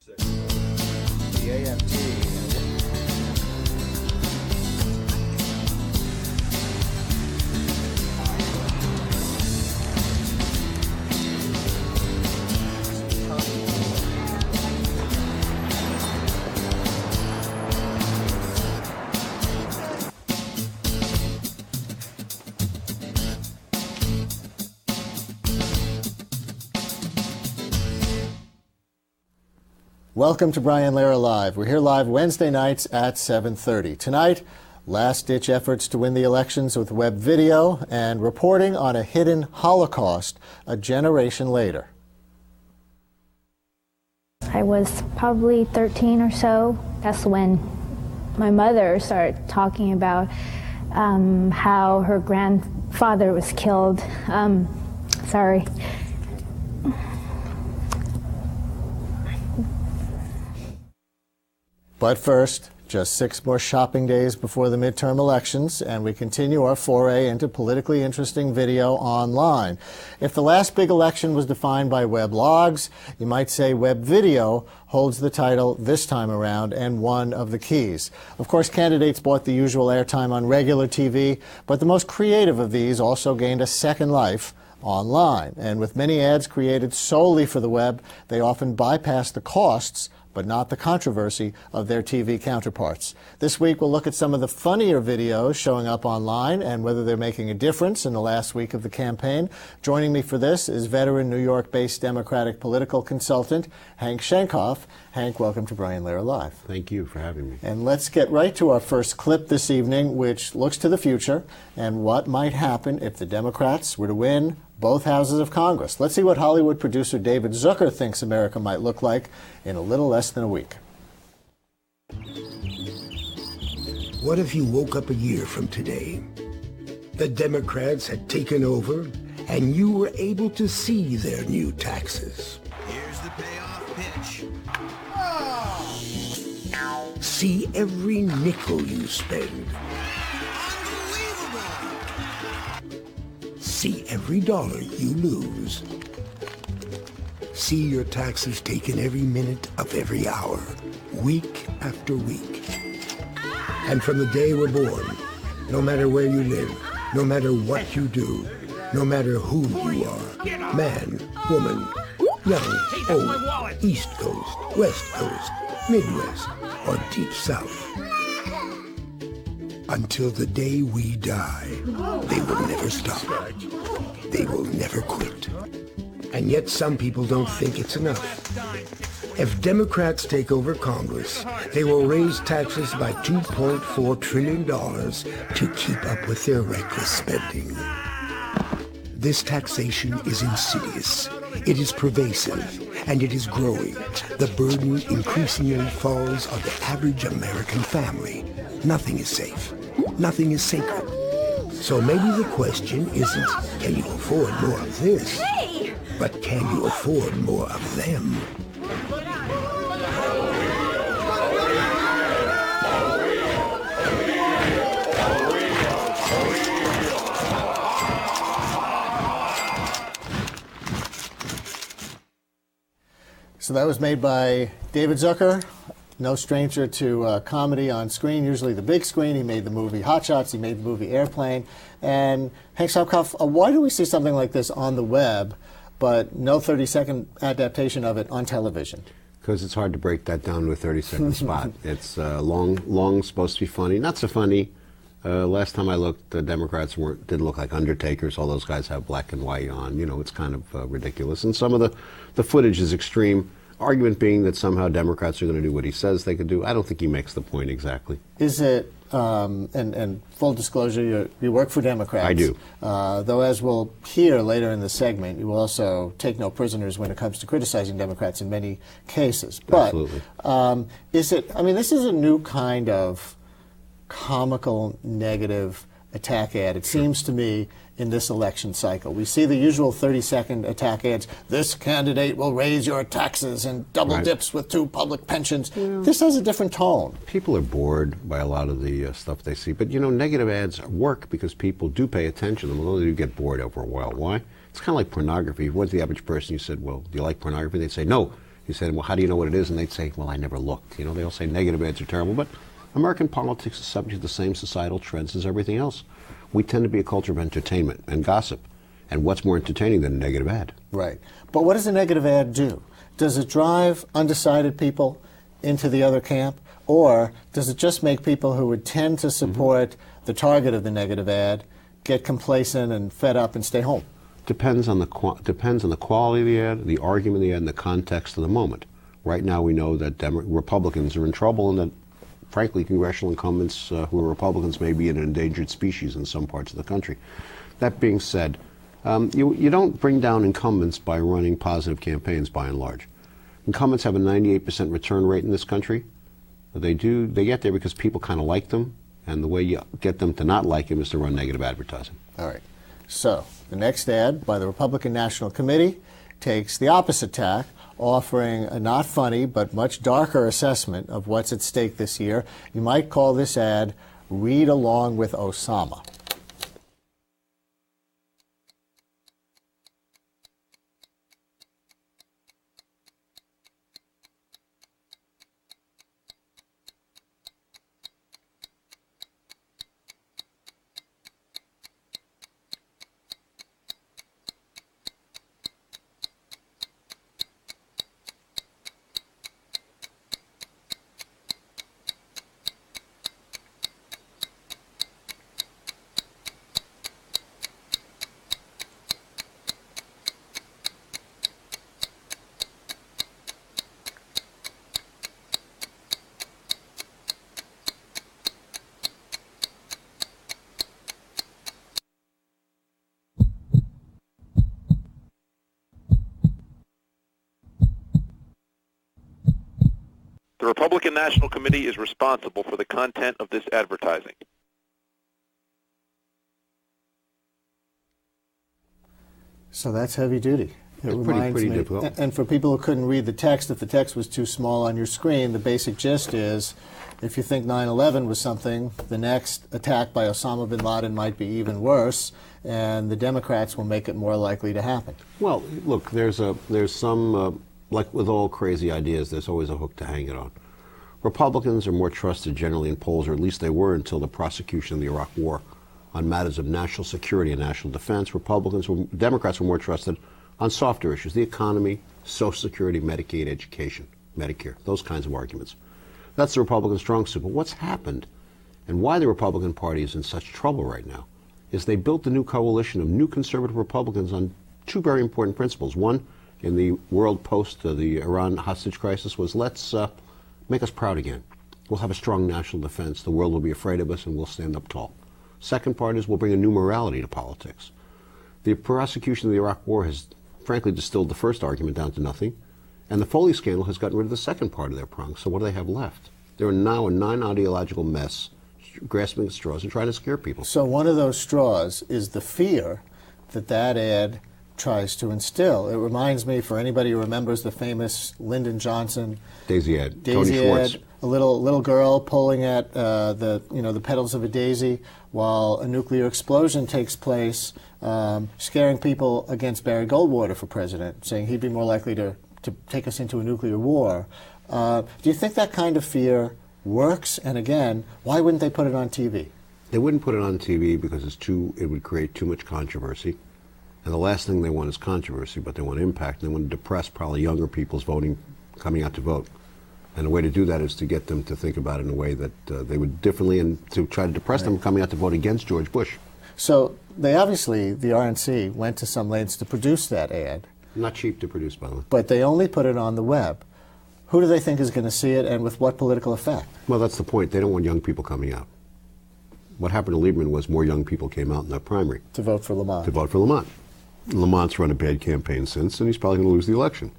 The AFT. Welcome to Brian Lehrer Live. We're here live Wednesday nights at 7:30. Tonight, last-ditch efforts to win the elections with web video and reporting on a hidden Holocaust a generation later. I was probably 13 or so. That's when my mother started talking about how her grandfather was killed. Sorry. But first, just 6 more shopping days before the midterm elections, and we continue our foray into politically interesting video online. If the last big election was defined by web logs, you might say web video holds the title this time around and one of the keys. Of course, candidates bought the usual airtime on regular TV, but the most creative of these also gained a second life online. And with many ads created solely for the web, they often bypass the costs but not the controversy of their TV counterparts. This week, we'll look at some of the funnier videos showing up online and whether they're making a difference in the last week of the campaign. Joining me for this is veteran New York-based Democratic political consultant Hank Sheinkopf. Hank, welcome to Brian Lehrer Live. Thank you for having me. And let's get right to our first clip this evening, which looks to the future and what might happen if the Democrats were to win both houses of Congress. Let's see what Hollywood producer David Zucker thinks America might look like in a little less than a week. What if you woke up a year from today? The Democrats had taken over and you were able to see their new taxes. Here's the payoff pitch. See every nickel you spend. See every dollar you lose. See your taxes taken every minute of every hour, week after week. And from the day we're born, no matter where you live, no matter what you do, no matter who you are, man, woman, young, old, East Coast, West Coast, Midwest, or Deep South. Until the day we die, they will never stop. They will never quit. And yet some people don't think it's enough. If Democrats take over Congress, they will raise taxes by $2.4 trillion to keep up with their reckless spending. This taxation is insidious. It is pervasive, and it is growing. The burden increasingly falls on the average American family. Nothing is safe. Nothing is sacred. So maybe the question isn't, can you afford more of this? But can you afford more of them? So that was made by David Zucker. No stranger to comedy on screen, usually the big screen. He made the movie Hot Shots. He made the movie Airplane. And Hank Sheinkopf, why do we see something like this on the web, but no 30-second adaptation of it on television? Because it's hard to break that down to a 30-second spot. It's long, supposed to be funny. Not so funny. Last time I looked, the Democrats didn't look like Undertakers. All those guys have black and white on. You know, it's kind of ridiculous. And some of the footage is extreme. Argument being that somehow Democrats are going to do what he says they could do. I don't think he makes the point exactly. Is it, and full disclosure, you work for Democrats. I do. Though as we'll hear later in the segment, you will also take no prisoners when it comes to criticizing Democrats in many cases. But absolutely. Is it, I mean, this is a new kind of comical negative attack ad, it seems to me, in this election cycle. We see the usual 30-second attack ads. This candidate will raise your taxes and double dips with 2 public pensions. Yeah. This has a different tone. People are bored by a lot of the stuff they see. But, you know, negative ads work because people do pay attention to them, although they do get bored over a while. Why? It's kind of like pornography. If you went to the average person, you said, well, do you like pornography? They'd say, no. You said, well, how do you know what it is? And they'd say, well, I never looked. You know, they all say negative ads are terrible, but American politics is subject to the same societal trends as everything else. We tend to be a culture of entertainment and gossip. And what's more entertaining than a negative ad? Right. But what does a negative ad do? Does it drive undecided people into the other camp? Or does it just make people who would tend to support the target of the negative ad get complacent and fed up and stay home? Depends on the quality of the ad, the argument of the ad, and the context of the moment. Right now we know that Republicans are in trouble and that, frankly, congressional incumbents who are Republicans may be an endangered species in some parts of the country. That being said, you don't bring down incumbents by running positive campaigns, by and large. Incumbents have a 98% return rate in this country. They get there because people kind of like them, and the way you get them to not like him is to run negative advertising. All right. So the next ad by the Republican National Committee takes the opposite tack, offering a not funny but much darker assessment of what's at stake this year. You might call this ad "Read Along with Osama." The Republican National Committee is responsible for the content of this advertising. So that's heavy duty. It reminds pretty me, difficult. and for people who couldn't read the text, if the text was too small on your screen, the basic gist is, if you think 9/11 was something, the next attack by Osama bin Laden might be even worse, and the Democrats will make it more likely to happen. Well, look, there's some, like with all crazy ideas, there's always a hook to hang it on. Republicans are more trusted generally in polls, or at least they were until the prosecution of the Iraq War on matters of national security and national defense. Democrats were more trusted on softer issues, the economy, Social Security, Medicaid, education, Medicare, those kinds of arguments. That's the Republican strong suit. But what's happened, and why the Republican Party is in such trouble right now, is they built a new coalition of new conservative Republicans on two very important principles. One, in the world post the Iran hostage crisis, was let's make us proud again. We'll have a strong national defense. The world will be afraid of us, and we'll stand up tall. Second part is we'll bring a new morality to politics. The prosecution of the Iraq War has, frankly, distilled the first argument down to nothing, and the Foley scandal has gotten rid of the second part of their prong. So what do they have left? They're now a non-ideological mess, grasping at straws and trying to scare people. So one of those straws is the fear that that ad tries to instill. It reminds me, for anybody who remembers the famous Lyndon Johnson Daisy ad, Daisy Tony Schwartz. ad, a little girl pulling at the petals of a daisy while a nuclear explosion takes place, scaring people against Barry Goldwater for president, saying he'd be more likely to take us into a nuclear war. Do you think that kind of fear works? And again, why wouldn't they put it on TV? They wouldn't put it on TV because it would create too much controversy. And the last thing they want is controversy, but they want impact. They want to depress probably younger people's coming out to vote. And the way to do that is to get them to think about it in a way that they would differently, and to try to depress them coming out to vote against George Bush. So they obviously, the RNC, went to some lengths to produce that ad. Not cheap to produce, by the way. But they only put it on the web. Who do they think is going to see it, and with what political effect? Well, that's the point. They don't want young people coming out. What happened to Lieberman was more young people came out in that primary. To vote for Lamont. To vote for Lamont. Lamont's run a bad campaign since, and he's probably going to lose the election.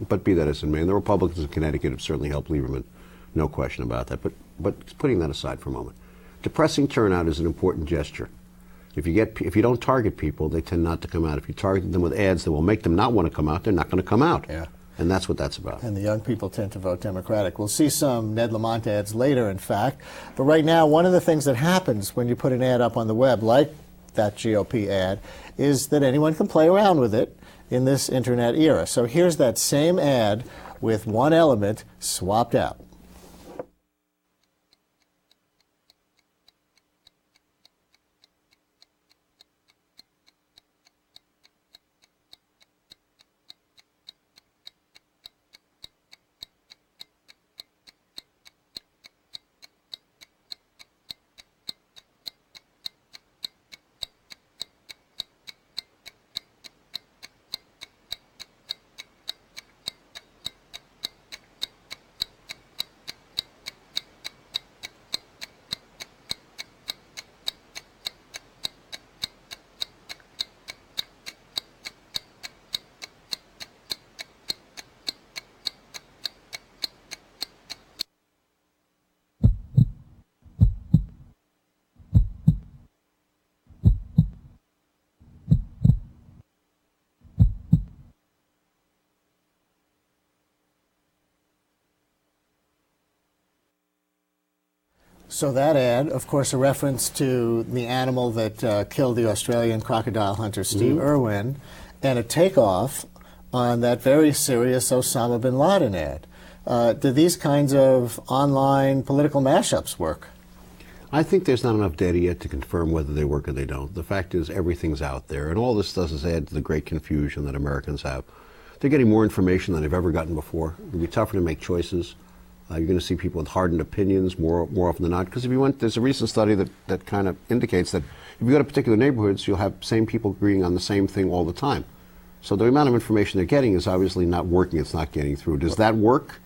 But be that as it may, and the Republicans in Connecticut have certainly helped Lieberman, no question about that. But putting that aside for a moment, depressing turnout is an important gesture. If you don't target people, they tend not to come out. If you target them with ads that will make them not want to come out, they're not going to come out. Yeah. And that's what that's about. And the young people tend to vote Democratic. We'll see some Ned Lamont ads later, in fact. But right now, one of the things that happens when you put an ad up on the web, like that GOP ad, is that anyone can play around with it in this internet era. So here's that same ad with one element swapped out. So that ad, of course, a reference to the animal that killed the Australian crocodile hunter Steve Irwin, and a takeoff on that very serious Osama bin Laden ad. Do these kinds of online political mashups work? I think there's not enough data yet to confirm whether they work or they don't. The fact is everything's out there, and all this does is add to the great confusion that Americans have. They're getting more information than they've ever gotten before. It'll be tougher to make choices. You're going to see people with hardened opinions more often than not. Because if you went, there's a recent study that kind of indicates that if you go to particular neighborhoods, you'll have same people agreeing on the same thing all the time. So the amount of information they're getting is obviously not working. It's not getting through. Does that work?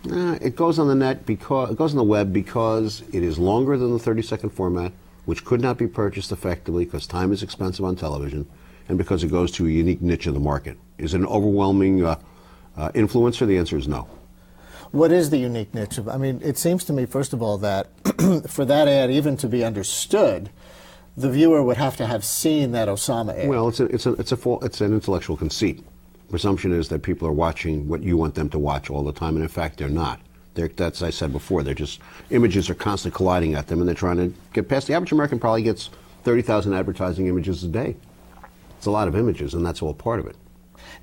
It goes on the net because it goes on the web because it is longer than the 30-second format, which could not be purchased effectively because time is expensive on television, and because it goes to a unique niche of the market. Is it an overwhelming influencer? The answer is no. What is the unique niche of? I mean, it seems to me, first of all, that for that ad even to be understood, the viewer would have to have seen that Osama ad. Well, it's an intellectual conceit. Presumption is that people are watching what you want them to watch all the time, and in fact, they're not. That's, as I said before, they're just images are constantly colliding at them, and they're trying to get past. The average American probably gets 30,000 advertising images a day. It's a lot of images, and that's all part of it.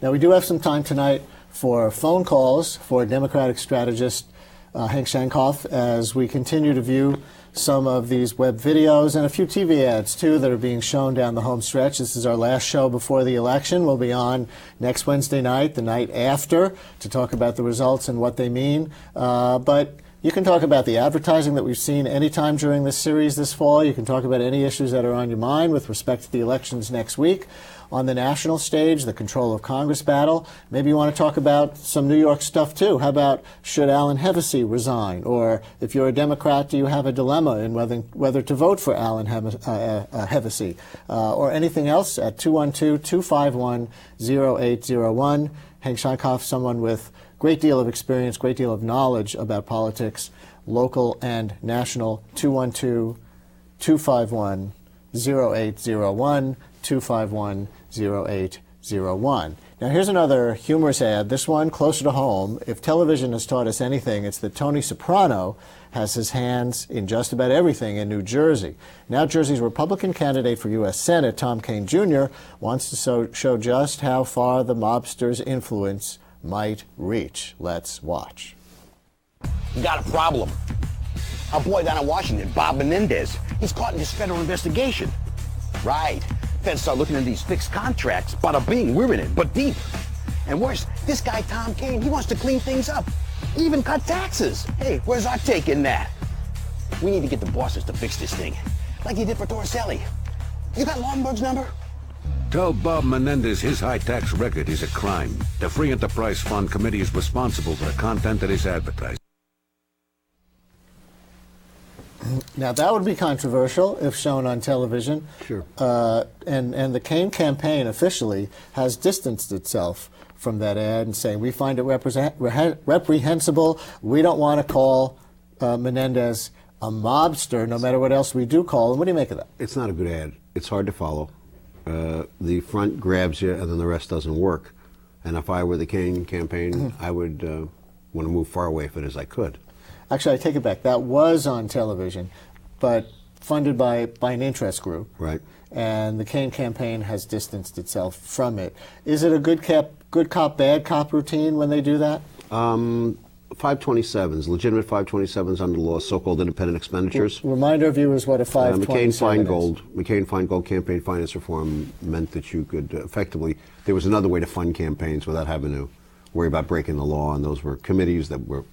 Now, we do have some time tonight for phone calls for Democratic strategist Hank Sheinkopf as we continue to view some of these web videos and a few TV ads, too, that are being shown down the home stretch. This is our last show before the election. We'll be on next Wednesday night, the night after, to talk about the results and what they mean. But you can talk about the advertising that we've seen anytime during this series this fall. You can talk about any issues that are on your mind with respect to the elections next week. On the national stage, the control of Congress battle. Maybe you want to talk about some New York stuff, too. How about should Alan Hevesi resign? Or if you're a Democrat, do you have a dilemma in whether to vote for Alan Hevesi? Or anything else at 212-251-0801. Hank Sheinkopf, someone with great deal of experience, great deal of knowledge about politics, local and national. 212-251-0801. 251-0801. Now here's another humorous ad, this one closer to home. If television has taught us anything, it's that Tony Soprano has his hands in just about everything in New Jersey. Now Jersey's Republican candidate for U.S. Senate, Tom Kean Jr., wants to show just how far the mobster's influence might reach. Let's watch. You got a problem. Our boy down in Washington, Bob Menendez, he's caught in this federal investigation. Right. Feds start looking at these fixed contracts. Bada bing, we're in it, but deep. And worse, this guy Tom Kean, he wants to clean things up, even cut taxes. Hey, where's our take in that? We need to get the bosses to fix this thing, like he did for Torricelli. You got Lomberg's number? Tell Bob Menendez his high tax record is a crime. The Free Enterprise Fund Committee is responsible for the content that is advertised. Now, that would be controversial if shown on television. Sure. And the Kean campaign officially has distanced itself from that ad and saying, we find it reprehensible. We don't want to call Menendez a mobster, no matter what else we do call him. What do you make of that? It's not a good ad. It's hard to follow. The front grabs you, and then the rest doesn't work. And if I were the Kean campaign, I would want to move far away from it as I could. Actually, I take it back. That was on television, but funded by an interest group. Right. And the Kaine campaign has distanced itself from it. Is it a good cop, bad cop routine when they do that? 527s, legitimate 527s under the law, so-called independent expenditures. Remind our viewers what a 527 McCain-Feingold campaign finance reform meant that you could effectively, there was another way to fund campaigns without having to worry about breaking the law, and those were committees that were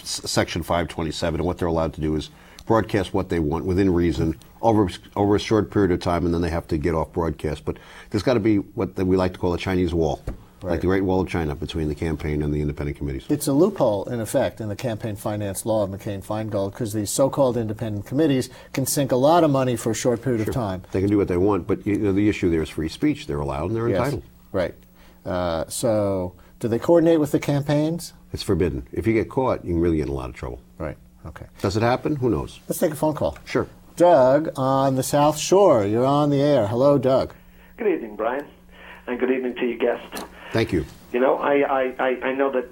Section 527, and what they're allowed to do is broadcast what they want within reason over a short period of time, and then they have to get off broadcast. But there's got to be what we like to call a Chinese wall. Right. Like the Great Wall of China between the campaign and the independent committees. It's a loophole, in effect, in the campaign finance law of McCain-Feingold, because these so-called independent committees can sink a lot of money for a short period of time. They can do what they want, but the issue there is free speech. They're allowed and they're entitled. Right. So do they coordinate with the campaigns? It's forbidden. If you get caught, you can really get in a lot of trouble. Right. Okay. Does it happen? Who knows? Let's take a phone call. Sure. Doug on the South Shore. You're on the air. Hello, Doug. Good evening, Brian, and good evening to your guest. Thank you. You know, I know that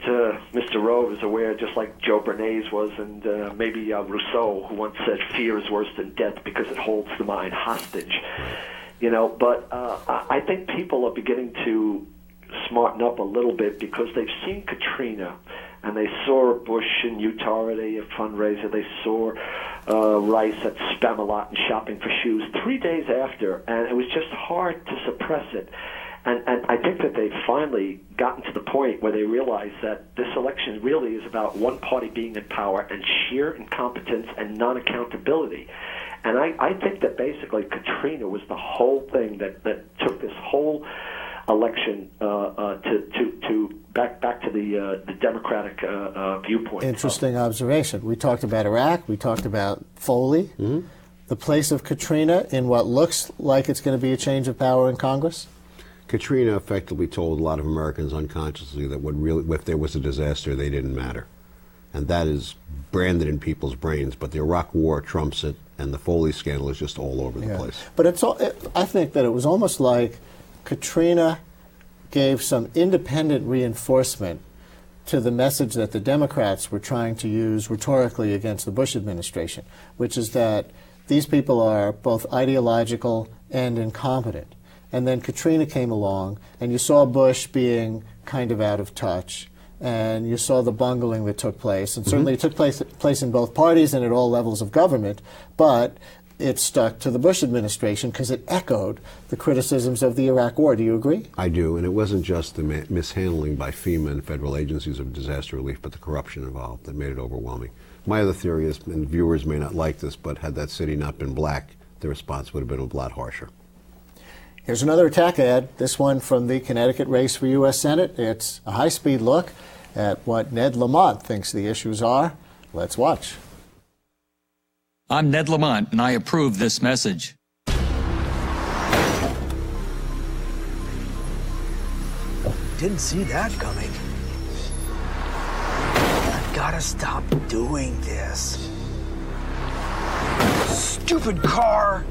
Mr. Rove is aware, just like Joe Bernays was, and maybe Rousseau, who once said, fear is worse than death because it holds the mind hostage. You know, but I think people are beginning to smarten up a little bit because they've seen Katrina, and they saw Bush in Utah at a fundraiser. They saw Rice at Spamalot and shopping for shoes 3 days after, and it was just hard to suppress it. And I think that they've finally gotten to the point where they realize that this election really is about one party being in power and sheer incompetence and non-accountability. And I think that basically Katrina was the whole thing that took this whole election to back to the Democratic viewpoint. Interesting observation. We talked about Iraq. We talked about Foley. Mm-hmm. The place of Katrina in what looks like it's going to be a change of power in Congress? Katrina effectively told a lot of Americans unconsciously that if there was a disaster, they didn't matter. And that is branded in people's brains. But the Iraq War trumps it, and the Foley scandal is just all over the place. But I think that it was almost like Katrina gave some independent reinforcement to the message that the Democrats were trying to use rhetorically against the Bush administration, which is that these people are both ideological and incompetent. And then Katrina came along, and you saw Bush being kind of out of touch, and you saw the bungling that took place. And certainly it took place in both parties and at all levels of government, but it stuck to the Bush administration because it echoed the criticisms of the Iraq War. Do you agree? I do, and it wasn't just the mishandling by FEMA and federal agencies of disaster relief, but the corruption involved that made it overwhelming. My other theory is, and viewers may not like this, but had that city not been black, the response would have been a lot harsher. Here's another attack ad, this one from the Connecticut race for U.S. Senate. It's a high-speed look at what Ned Lamont thinks the issues are. Let's watch. I'm Ned Lamont, and I approve this message. Didn't see that coming. I've got to stop doing this. Stupid car!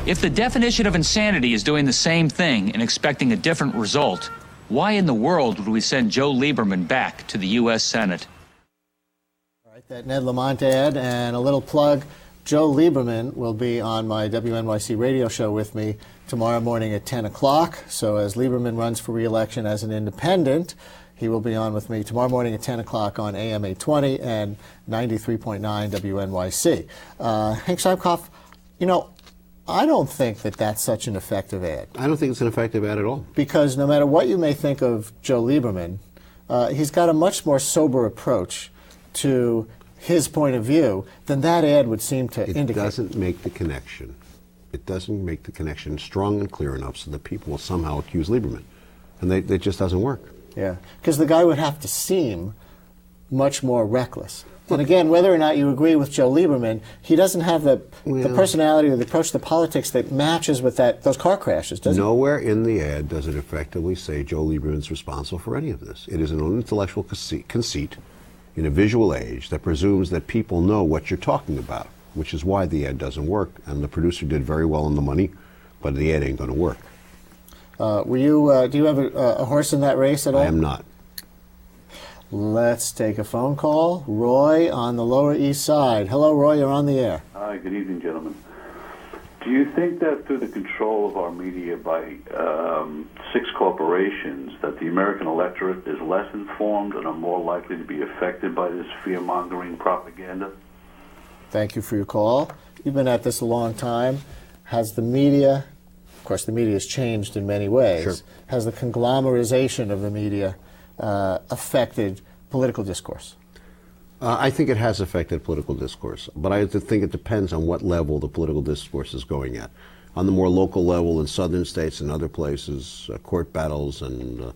If the definition of insanity is doing the same thing and expecting a different result, why in the world would we send Joe Lieberman back to the U.S. Senate? All right, that Ned Lamont ad, and a little plug. Joe Lieberman will be on my WNYC radio show with me tomorrow morning at 10 o'clock. So as Lieberman runs for re-election as an independent, he will be on with me tomorrow morning at 10 o'clock on AM 820 and 93.9 WNYC. Hank Sheinkopf, you know, I don't think that that's such an effective ad. I don't think it's an effective ad at all. Because no matter what you may think of Joe Lieberman, he's got a much more sober approach to his point of view than that ad would seem to indicate. It doesn't make the connection. It doesn't make the connection strong and clear enough so that people will somehow accuse Lieberman. And it just doesn't work. Yeah, because the guy would have to seem much more reckless. And again, whether or not you agree with Joe Lieberman, he doesn't have the personality or the approach to politics that matches with those car crashes, does he? Nowhere in the ad does it effectively say Joe Lieberman's responsible for any of this. It is an intellectual conceit in a visual age that presumes that people know what you're talking about, which is why the ad doesn't work. And the producer did very well on the money, but the ad ain't going to work. Do you have a horse in that race at all? I am not. Let's take a phone call. Roy on the Lower East Side. Hello, Roy, you're on the air. Hi, good evening, gentlemen. Do you think that through the control of our media by 6 corporations, that the American electorate is less informed and are more likely to be affected by this fear-mongering propaganda? Thank you for your call. You've been at this a long time. Has the media, of course the media has changed in many ways, Sure. has the conglomerization of the media affected political discourse? I think it has affected political discourse, but I think it depends on what level the political discourse is going at. On the more local level in southern states and other places, court battles and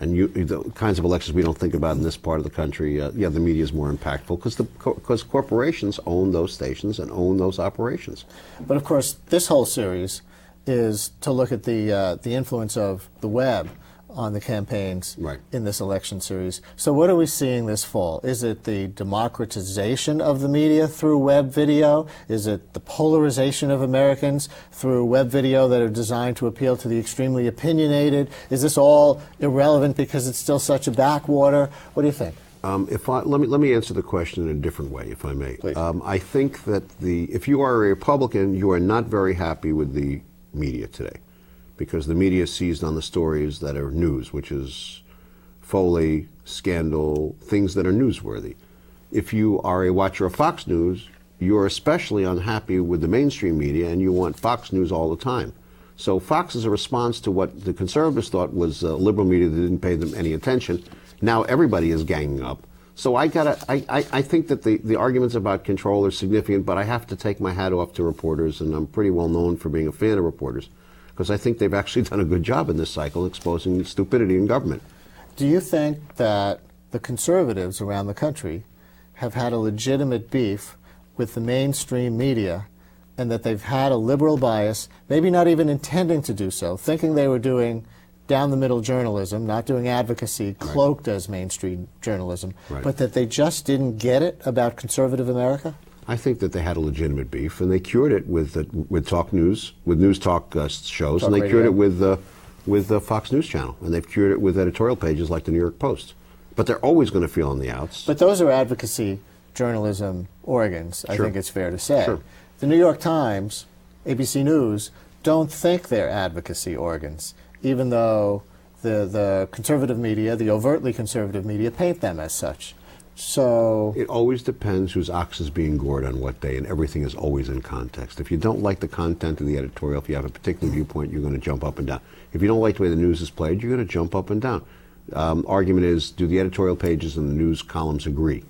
the kinds of elections we don't think about in this part of the country, yeah, the media is more impactful because corporations own those stations and own those operations. But of course, this whole series is to look at the influence of the web on the campaigns in this election series. So what are we seeing this fall? Is it the democratization of the media through web video? Is it the polarization of Americans through web video that are designed to appeal to the extremely opinionated? Is this all irrelevant because it's still such a backwater? What do you think? Let me answer the question in a different way, if I may. I think that if you are a Republican, you are not very happy with the media today, because the media seized on the stories that are news, which is Foley, scandal, things that are newsworthy. If you are a watcher of Fox News, you're especially unhappy with the mainstream media and you want Fox News all the time. So Fox is a response to what the conservatives thought was liberal media that didn't pay them any attention. Now everybody is ganging up. So I think that the arguments about control are significant, but I have to take my hat off to reporters, and I'm pretty well known for being a fan of reporters, because I think they've actually done a good job in this cycle exposing stupidity in government. Do you think that the conservatives around the country have had a legitimate beef with the mainstream media, and that they've had a liberal bias, maybe not even intending to do so, thinking they were doing down-the-middle journalism, not doing advocacy, cloaked as mainstream journalism, but that they just didn't get it about conservative America? I think that they had a legitimate beef, and they cured it with Talk News, with news talk shows, and they cured it with the Fox News Channel, and they've cured it with editorial pages like the New York Post. But they're always going to feel on the outs. But those are advocacy journalism organs, I think it's fair to say. Sure. The New York Times, ABC News, don't think they're advocacy organs, even though the conservative media, the overtly conservative media, paint them as such. So it always depends whose ox is being gored on what day, and everything is always in context. If you don't like the content of the editorial, if you have a particular viewpoint, you're going to jump up and down. If you don't like the way the news is played, you're going to jump up and down. Argument is, do the editorial pages and the news columns agree?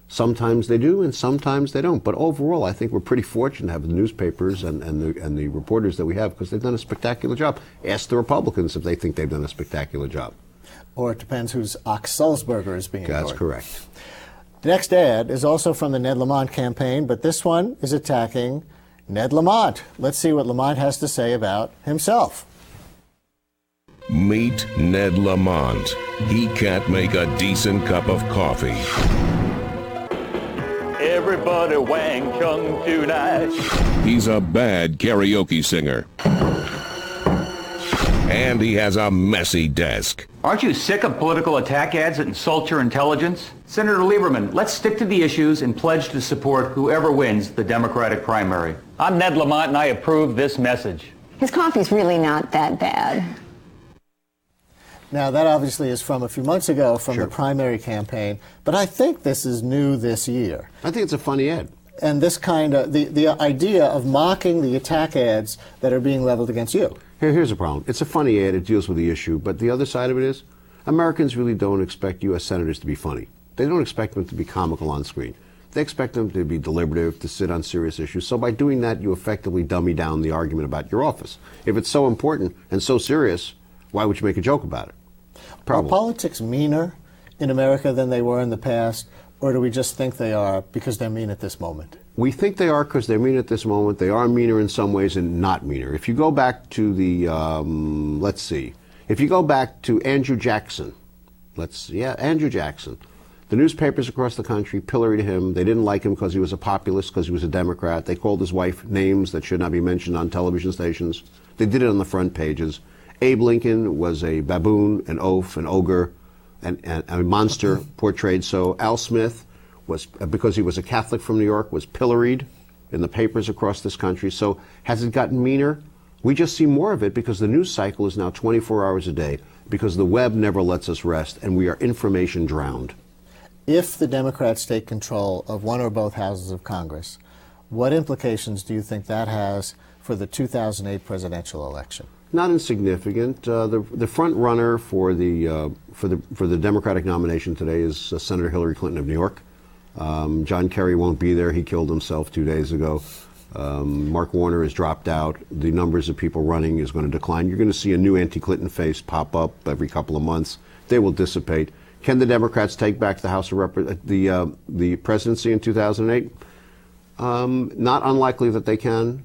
Sometimes they do, and sometimes they don't. But overall, I think we're pretty fortunate to have the newspapers and the reporters that we have, because they've done a spectacular job. Ask the Republicans if they think they've done a spectacular job. Or it depends whose ox Sulzberger is being That's ignored. correct. The next ad is also from the Ned Lamont campaign, but this one is attacking Ned Lamont. Let's see what Lamont has to say about himself. Meet Ned Lamont. He can't make a decent cup of coffee. Everybody Wang Chung tonight. He's a bad karaoke singer. And he has a messy desk. Aren't you sick of political attack ads that insult your intelligence? Senator Lieberman, let's stick to the issues and pledge to support whoever wins the Democratic primary. I'm Ned Lamont, and I approve this message. His coffee's really not that bad. Now, that obviously is from a few months ago from the primary campaign, but I think this is new this year. I think it's a funny ad. And this kind of, the idea of mocking the attack ads that are being leveled against you. Here's the problem. It's a funny ad. It deals with the issue. But the other side of it is, Americans really don't expect U.S. senators to be funny. They don't expect them to be comical on screen. They expect them to be deliberative, to sit on serious issues. So by doing that, you effectively dummy down the argument about your office. If it's so important and so serious, why would you make a joke about it? Problem. Are politics meaner in America than they were in the past, or do we just think they are because they're mean at this moment? We think they are because they're mean at this moment. They are meaner in some ways and not meaner. If you go back to the, let's see, if you go back to Andrew Jackson, Andrew Jackson, the newspapers across the country pilloried him. They didn't like him because he was a populist, because he was a Democrat. They called his wife names that should not be mentioned on television stations. They did it on the front pages. Abe Lincoln was a baboon, an oaf, an ogre. a monster portrayed. So Al Smith was, because he was a Catholic from New York, was pilloried in the papers across this country. So has it gotten meaner? We just see more of it because the news cycle is now 24 hours a day, because the web never lets us rest, and we are information drowned. If the Democrats take control of one or both houses of Congress, what implications do you think that has for the 2008 presidential election? Not insignificant. The front runner for the Democratic nomination today is Senator Hillary Clinton of New York. John Kerry won't be there. He killed himself 2 days ago. Mark Warner has dropped out. The numbers of people running is going to decline. You're going to see a new anti-Clinton face pop up every couple of months. They will dissipate. Can the Democrats take back the House of the presidency in 2008? Not unlikely that they can.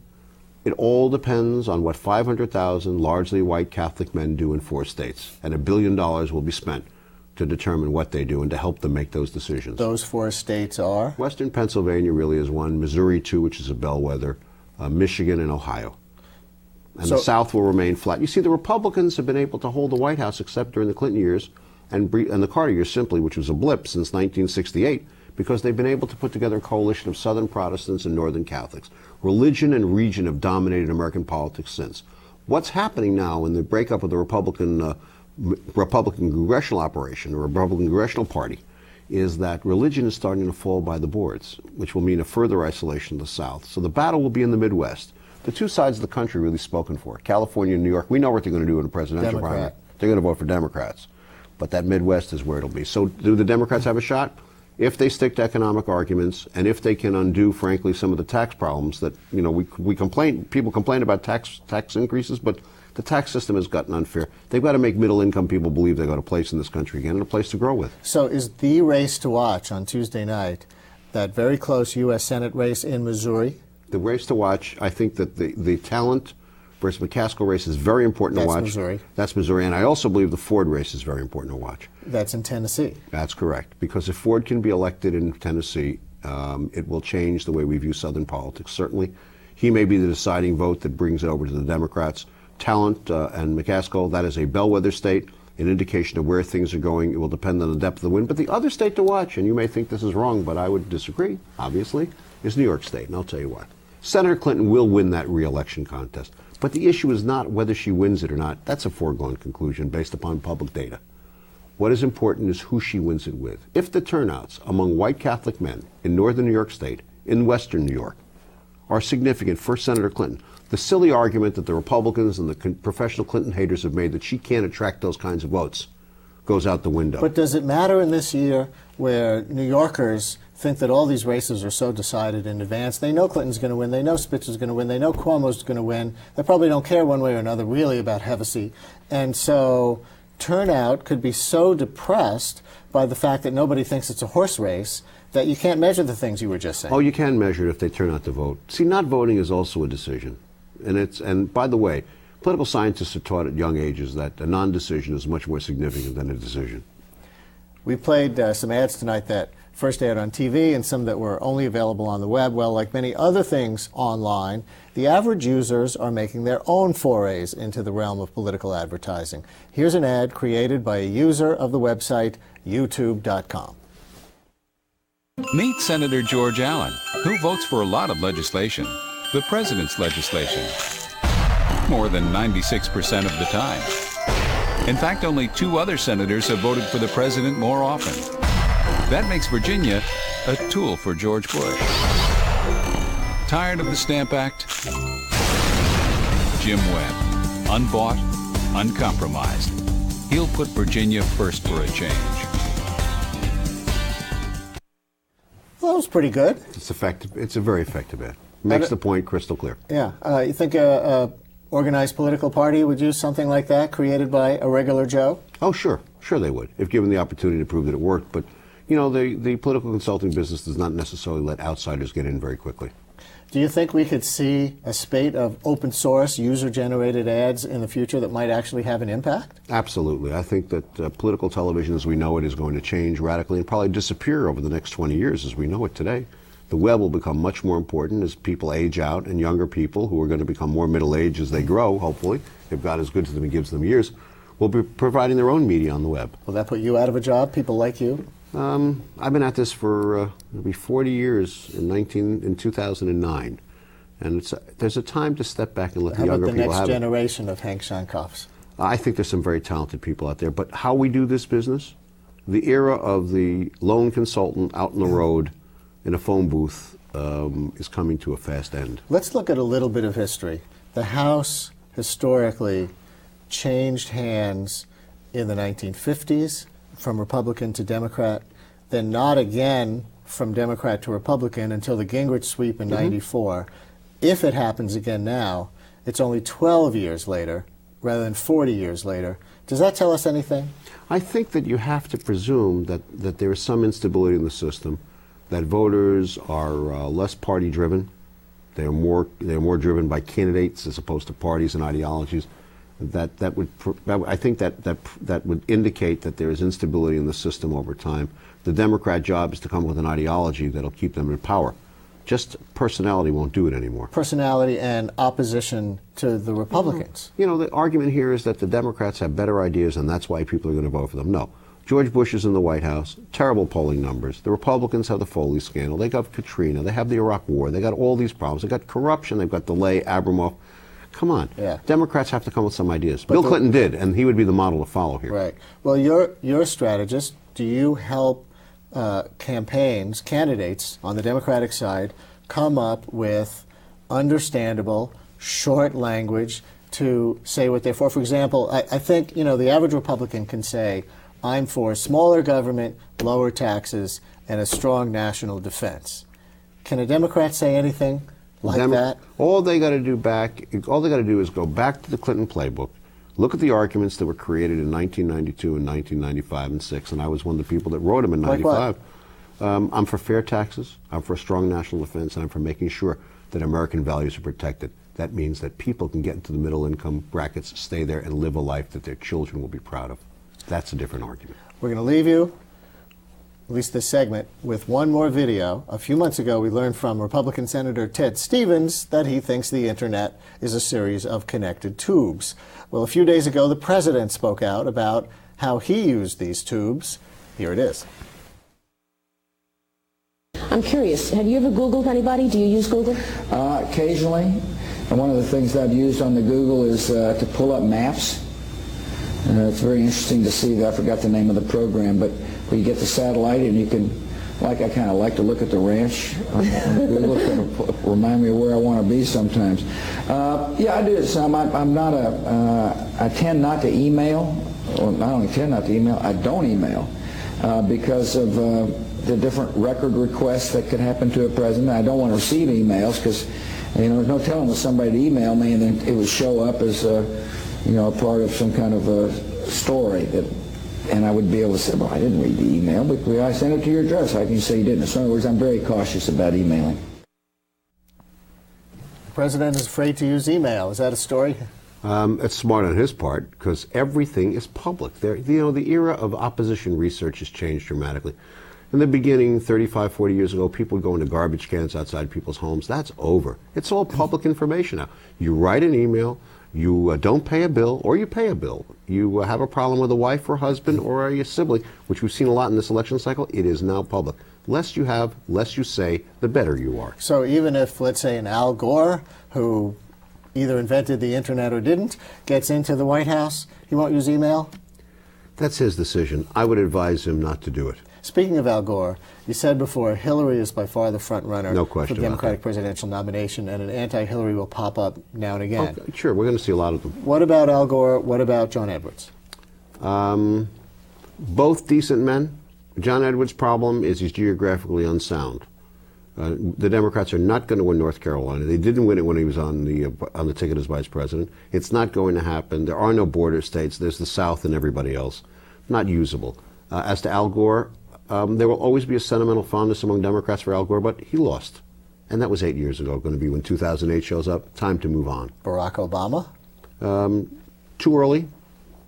It all depends on what 500,000 largely white Catholic men do in 4 states, and $1 billion will be spent to determine what they do and to help them make those decisions. Those 4 states are? Western Pennsylvania really is one, Missouri 2, which is a bellwether, Michigan and Ohio. And the South will remain flat. You see, the Republicans have been able to hold the White House, except during the Clinton years and the Carter years simply, which was a blip since 1968, because they've been able to put together a coalition of Southern Protestants and Northern Catholics. Religion and region have dominated American politics since. What's happening now in the breakup of the Republican congressional operation, or Republican congressional party, is that religion is starting to fall by the boards, which will mean a further isolation of the South. So the battle will be in the Midwest. The 2 sides of the country really spoken for. California and New York, we know what they're going to do in a presidential primary. They're going to vote for Democrats. But that Midwest is where it'll be. So do the Democrats have a shot? If they stick to economic arguments, and if they can undo, frankly, some of the tax problems that, you know, people complain about tax increases, but the tax system has gotten unfair. They've got to make middle-income people believe they've got a place in this country again and a place to grow with. So is the race to watch on Tuesday night that very close U.S. Senate race in Missouri? The race to watch, I think that the talent versus McCaskill race is very important to watch. That's Missouri. That's Missouri. And I also believe the Ford race is very important to watch. That's in Tennessee. That's correct. Because if Ford can be elected in Tennessee, it will change the way we view Southern politics, certainly. He may be the deciding vote that brings it over to the Democrats. Talent and McCaskill, that is a bellwether state, an indication of where things are going. It will depend on the depth of the wind. But the other state to watch, and you may think this is wrong, but I would disagree, obviously, is New York State. And I'll tell you why. Senator Clinton will win that re-election contest. But the issue is not whether she wins it or not. That's a foregone conclusion based upon public data. What is important is who she wins it with. If the turnouts among white Catholic men in northern New York State, in western New York, are significant for Senator Clinton, the silly argument that the Republicans and the professional Clinton haters have made that she can't attract those kinds of votes goes out the window. But does it matter in this year where New Yorkers think that all these races are so decided in advance? They know Clinton's going to win. They know Spitzer's going to win. They know Cuomo's going to win. They probably don't care one way or another really about Hevesy. And so turnout could be so depressed by the fact that nobody thinks it's a horse race that you can't measure the things you were just saying. Oh, you can measure it if they turn out to vote. See, not voting is also a decision. And by the way, political scientists are taught at young ages that a non-decision is much more significant than a decision. We played some ads tonight that first aired on TV and some that were only available on the web. Well, like many other things online, the average users are making their own forays into the realm of political advertising. Here's an ad created by a user of the website youtube.com. Meet Senator George Allen, who votes for a lot of legislation, the president's legislation, more than 96% of the time. In fact, only 2 other senators have voted for the president more often. That makes Virginia a tool for George Bush. Tired of the Stamp Act? Jim Webb, unbought, uncompromised. He'll put Virginia first for a change. Well, that was pretty good. It's effective. It's a very effective ad. Makes the point crystal clear. Yeah. You think a organized political party would use something like that created by a regular Joe? Oh, sure. Sure they would, if given the opportunity to prove that it worked. But, you know, the political consulting business does not necessarily let outsiders get in very quickly. Do you think we could see a spate of open source, user-generated ads in the future that might actually have an impact? Absolutely. I think that political television as we know it is going to change radically and probably disappear over the next 20 years as we know it today. The web will become much more important as people age out, and younger people who are going to become more middle-aged as they grow, hopefully, if God is good to them and gives them years, will be providing their own media on the web. Will that put you out of a job, people like you? I've been at this for it'll be 40 years in 2009. And there's a time to step back and let the younger people have it. How about the next generation of Hank Sheinkopfs? I think there's some very talented people out there. But how we do this business, the era of the lone consultant out on the road in a phone booth is coming to a fast end. Let's look at a little bit of history. The House historically changed hands in the 1950s from Republican to Democrat, then not again from Democrat to Republican until the Gingrich sweep in '94. If it happens again now, it's only 12 years later rather than 40 years later. Does that tell us anything? I think that you have to presume that there is some instability in the system, that voters are less party driven. They're more driven by candidates as opposed to parties and ideologies. I think that would indicate that there is instability in the system over time. The Democrat job is to come with an ideology that'll keep them in power. Just personality won't do it anymore. Personality and opposition to the Republicans. You know, the argument here is that the Democrats have better ideas and that's why people are going to vote for them. No. George Bush is in the White House, terrible polling numbers. The Republicans have the Foley scandal. They got Katrina. They have the Iraq War. They got all these problems. They got corruption. They've got DeLay, Abramoff. Come on. Yeah. Democrats have to come with some ideas. Bill Clinton did, and he would be the model to follow here. Right. Well, you're a strategist. Do you help candidates on the Democratic side come up with understandable, short language to say what they're for? For example, I think, you know, the average Republican can say, I'm for smaller government, lower taxes, and a strong national defense. Can a Democrat say anything like that? All they got to do is go back to the Clinton playbook, look at the arguments that were created in 1992 and 1995 and 6, and I was one of the people that wrote them in 95. I'm for fair taxes, I'm for a strong national defense, and I'm for making sure that American values are protected. That means that people can get into the middle income brackets, stay there, and live a life that their children will be proud of. That's a different argument. We're going to leave you, at least this segment, with one more video. A few months ago, we learned from Republican Senator Ted Stevens that he thinks the internet is a series of connected tubes. Well, a few days ago, the president spoke out about how he used these tubes. Here it is. I'm curious, have you ever Googled anybody? Do you use Google? Occasionally. And one of the things I've used on the Google is to pull up maps. It's very interesting to see that. I forgot the name of the program, but where you get the satellite and you can, I kind of like to look at the ranch on Google, kind of remind me of where I want to be sometimes. Yeah, I do it some. I'm not I tend not to email. Well, not only tend not to email, I don't email because of the different record requests that could happen to a president. I don't want to receive emails because, you know, there's no telling with somebody to email me and then it would show up as you know, a part of some kind of a story and I would be able to say, well, I didn't read the email, but I sent it to your address. How can you say you didn't? So in other words, I'm very cautious about emailing. The president is afraid to use email. Is that a story? It's smart on his part because everything is public. You know, the era of opposition research has changed dramatically. In the beginning, 35, 40 years ago, people would go into garbage cans outside people's homes. That's over. It's all public information now. You write an email. You don't pay a bill, or you pay a bill. You have a problem with a wife or husband or a sibling, which we've seen a lot in this election cycle. It is now public. Less you have, less you say, the better you are. So even if, let's say, an Al Gore, who either invented the internet or didn't, gets into the White House, he won't use email? That's his decision. I would advise him not to do it. Speaking of Al Gore, you said before Hillary is by far the front runner for the Democratic presidential nomination, and an anti-Hillary will pop up now and again. Okay, sure, we're going to see a lot of them. What about Al Gore? What about John Edwards? Both decent men. John Edwards' problem is he's geographically unsound. The Democrats are not going to win North Carolina. They didn't win it when he was on the ticket as vice president. It's not going to happen. There are no border states. There's the South and everybody else. Not usable. As to Al Gore, there will always be a sentimental fondness among Democrats for Al Gore, but he lost. And that was 8 years ago. Going to be when 2008 shows up. Time to move on. Barack Obama? Too early.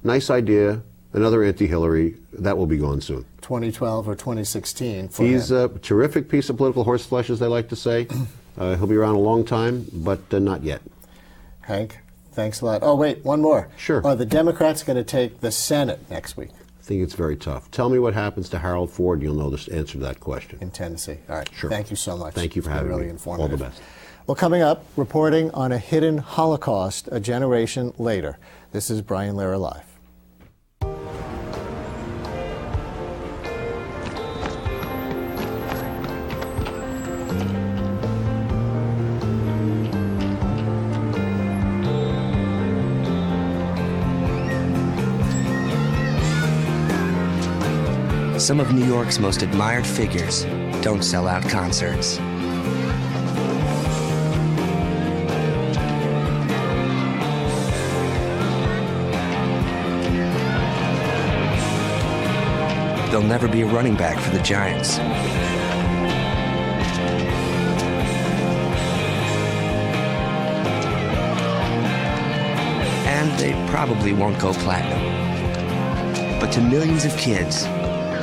Nice idea. Another anti-Hillary. That will be gone soon. 2012 or 2016 for He's him. a terrific piece of political horseflesh, as they like to say. He'll be around a long time, but not yet. Hank, Thanks a lot. Oh, wait, one more. Sure. Are the Democrats going to take the Senate next week? I think it's very tough. Tell me what happens to Harold Ford, and you'll know the answer to that question. In Tennessee. All right. Sure. Thank you so much. Thank you for having really me. Informative. All the best. Well, coming up, reporting on a hidden Holocaust a generation later. This is Brian Lehrer Live. Some of New York's most admired figures don't sell out concerts. There'll never be a running back for the Giants. And they probably won't go platinum. But to millions of kids,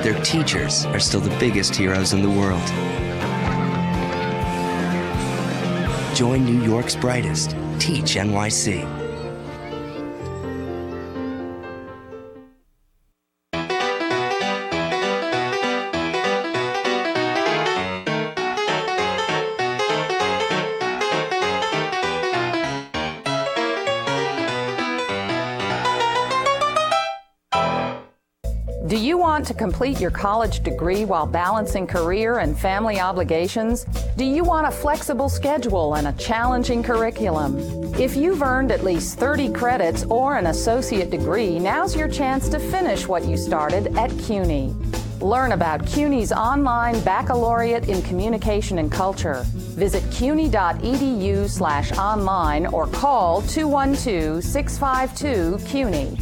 their teachers are still the biggest heroes in the world. Join New York's brightest. Teach NYC. Do you want to complete your college degree while balancing career and family obligations? Do you want a flexible schedule and a challenging curriculum? If you've earned at least 30 credits or an associate degree, now's your chance to finish what you started at CUNY. Learn about CUNY's online baccalaureate in communication and culture. Visit cuny.edu/online or call 212-652-CUNY.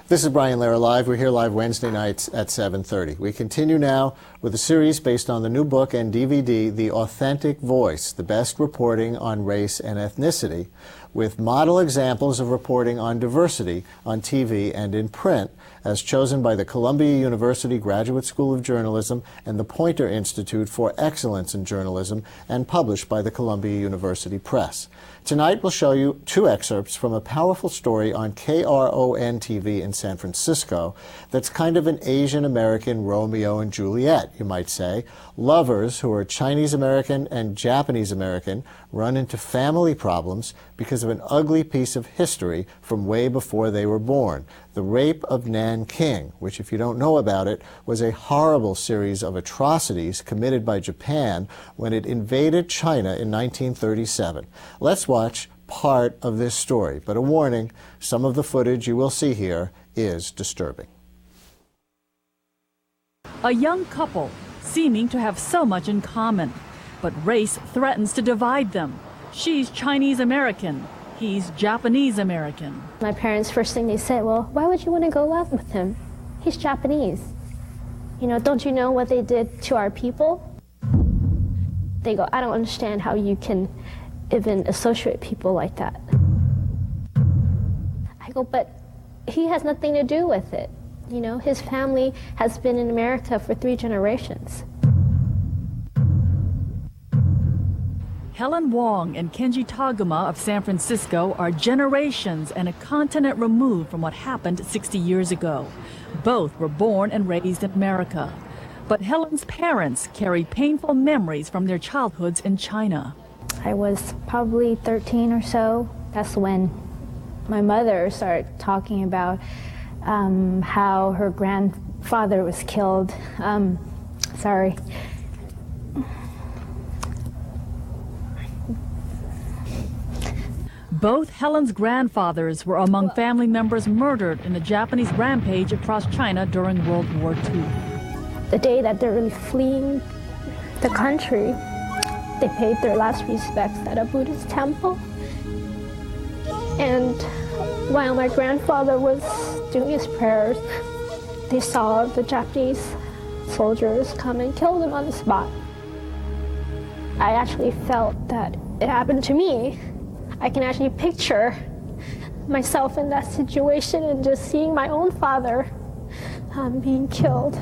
This is Brian Lehrer Live. We're here live Wednesday nights at 7:30. We continue now with a series based on the new book and DVD, The Authentic Voice, the best reporting on race and ethnicity, with model examples of reporting on diversity on TV and in print, as chosen by the Columbia University Graduate School of Journalism and the Poynter Institute for Excellence in Journalism, and published by the Columbia University Press. Tonight we'll show you two excerpts from a powerful story on KRON TV in San Francisco that's kind of an Asian American Romeo and Juliet, you might say. Lovers who are Chinese American and Japanese American run into family problems because of an ugly piece of history from way before they were born. The rape of Nanking, which, if you don't know about it, was a horrible series of atrocities committed by Japan when it invaded China in 1937. Let's watch part of this story, but a warning, some of the footage you will see here is disturbing. A young couple, seeming to have so much in common, but race threatens to divide them. She's Chinese American. He's Japanese American. My parents, first thing they said, well, why would you want to go out with him? He's Japanese. You know, don't you know what they did to our people? They go, I don't understand how you can even associate people like that. I go, but he has nothing to do with it. You know, his family has been in America for 3 generations. Helen Wong and Kenji Taguma of San Francisco are generations and a continent removed from what happened 60 years ago. Both were born and raised in America. But Helen's parents carry painful memories from their childhoods in China. I was probably 13 or so. That's when my mother started talking about how her grandfather was killed. Sorry. Both Helen's grandfathers were among family members murdered in the Japanese rampage across China during World War II. The day that they're really fleeing the country, they paid their last respects at a Buddhist temple. And while my grandfather was doing his prayers, they saw the Japanese soldiers come and kill them on the spot. I actually felt that it happened to me. I can actually picture myself in that situation and just seeing my own father being killed.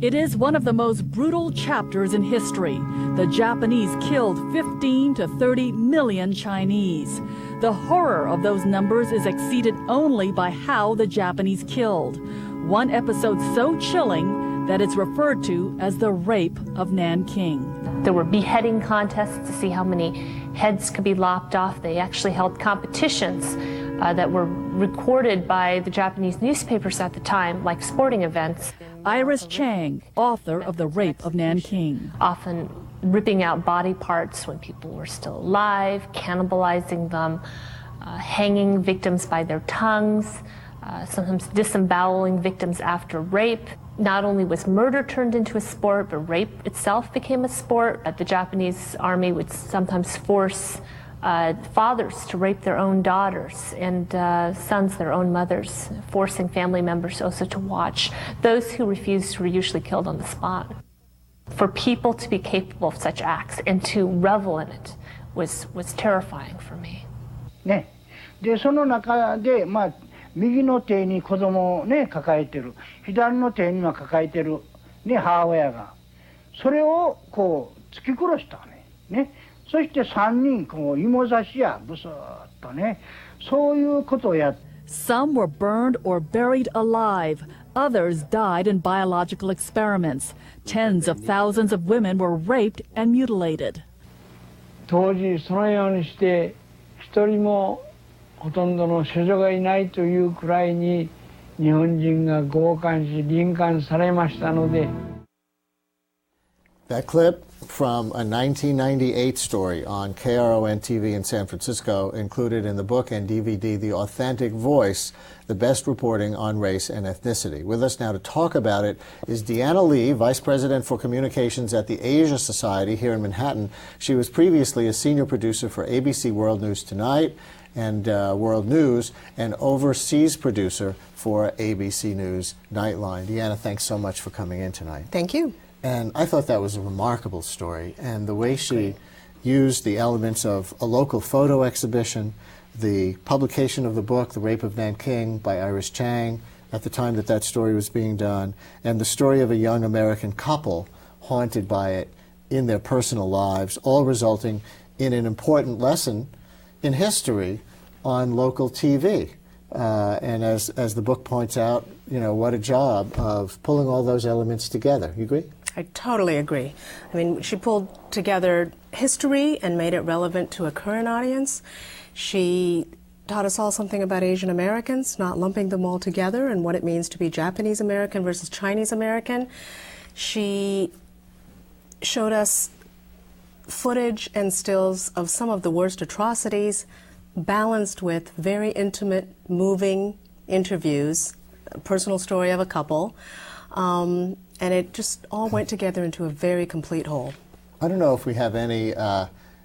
It is one of the most brutal chapters in history. The Japanese killed 15 to 30 million Chinese. The horror of those numbers is exceeded only by how the Japanese killed. One episode so chilling that it's referred to as the rape of Nanking. There were beheading contests to see how many heads could be lopped off. They actually held competitions that were recorded by the Japanese newspapers at the time, like sporting events. Iris Chang, author of The Rape of Nanking. Often ripping out body parts when people were still alive, cannibalizing them, hanging victims by their tongues, sometimes disemboweling victims after rape. Not only was murder turned into a sport, but rape itself became a sport. The Japanese army would sometimes force fathers to rape their own daughters and sons their own mothers, forcing family members also to watch. Those who refused were usually killed on the spot. For people to be capable of such acts and to revel in it was terrifying for me. ね、でその中で右の手に子供をね抱えてる、左の手には抱えてるね母親が、それをこう突き殺したね。そして3人こう芋刺しやブスッとね、そういうことをやって。Some were burned or buried alive. Others died in biological experiments. Tens of thousands of women were raped and mutilated. 当時そのようにして一人もほとんどの処女がいないというくらいに日本人が強姦し凌姦されましたので。That clip from a 1998 story on KRON TV in San Francisco, included in the book and DVD, The Authentic Voice, the best reporting on race and ethnicity. With us now to talk about it is Deanna Lee, Vice President for Communications at the Asia Society here in Manhattan. She was previously a senior producer for ABC World News Tonight and World News, and overseas producer for ABC News Nightline. Deanna, thanks so much for coming in tonight. Thank you. And I thought that was a remarkable story, and the way she used the elements of a local photo exhibition, the publication of the book, The Rape of Nanking by Iris Chang, at the time that that story was being done, and the story of a young American couple haunted by it in their personal lives, all resulting in an important lesson in history on local TV. And as the book points out, you know, what a job of pulling all those elements together. You agree? I totally agree. I mean, she pulled together history and made it relevant to a current audience. She taught us all something about Asian Americans, not lumping them all together, and what it means to be Japanese American versus Chinese American. She showed us footage and stills of some of the worst atrocities, balanced with very intimate, moving interviews, a personal story of a couple. And it just all went together into a very complete whole. I don't know if we have any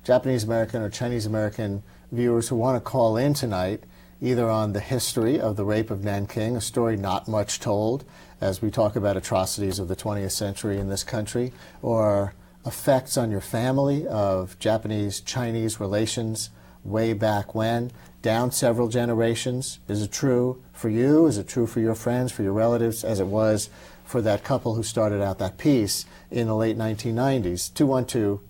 Japanese American or Chinese American viewers who want to call in tonight, either on the history of the rape of Nanking, a story not much told, as we talk about atrocities of the 20th century in this country, or effects on your family of Japanese-Chinese relations way back when, down several generations. Is it true for you? Is it true for your friends, for your relatives, as it was for that couple who started out that piece in the late 1990s?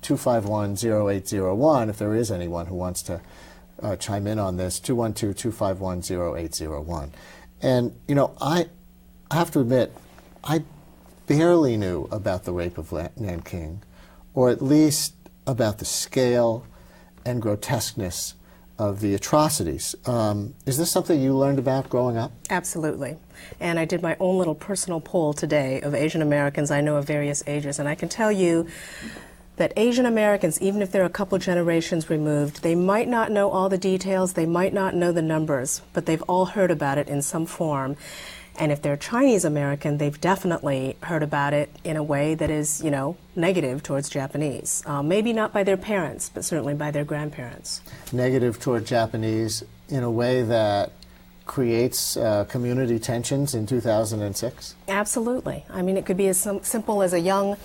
212-251-0801, if there is anyone who wants to chime in on this, 212-251-0801. And, you know, I have to admit, I barely knew about the rape of Nanking, or at least about the scale and grotesqueness of the atrocities. Is this something you learned about growing up? Absolutely. And I did my own little personal poll today of Asian Americans I know of various ages, and I can tell you that Asian Americans, even if they're a couple generations removed, they might not know all the details, they might not know the numbers, but they've all heard about it in some form. And if they're Chinese American, they've definitely heard about it in a way that is, you know, negative towards Japanese. Maybe not by their parents, but certainly by their grandparents. Negative toward Japanese in a way that creates community tensions in 2006? Absolutely. I mean, it could be as simple as a young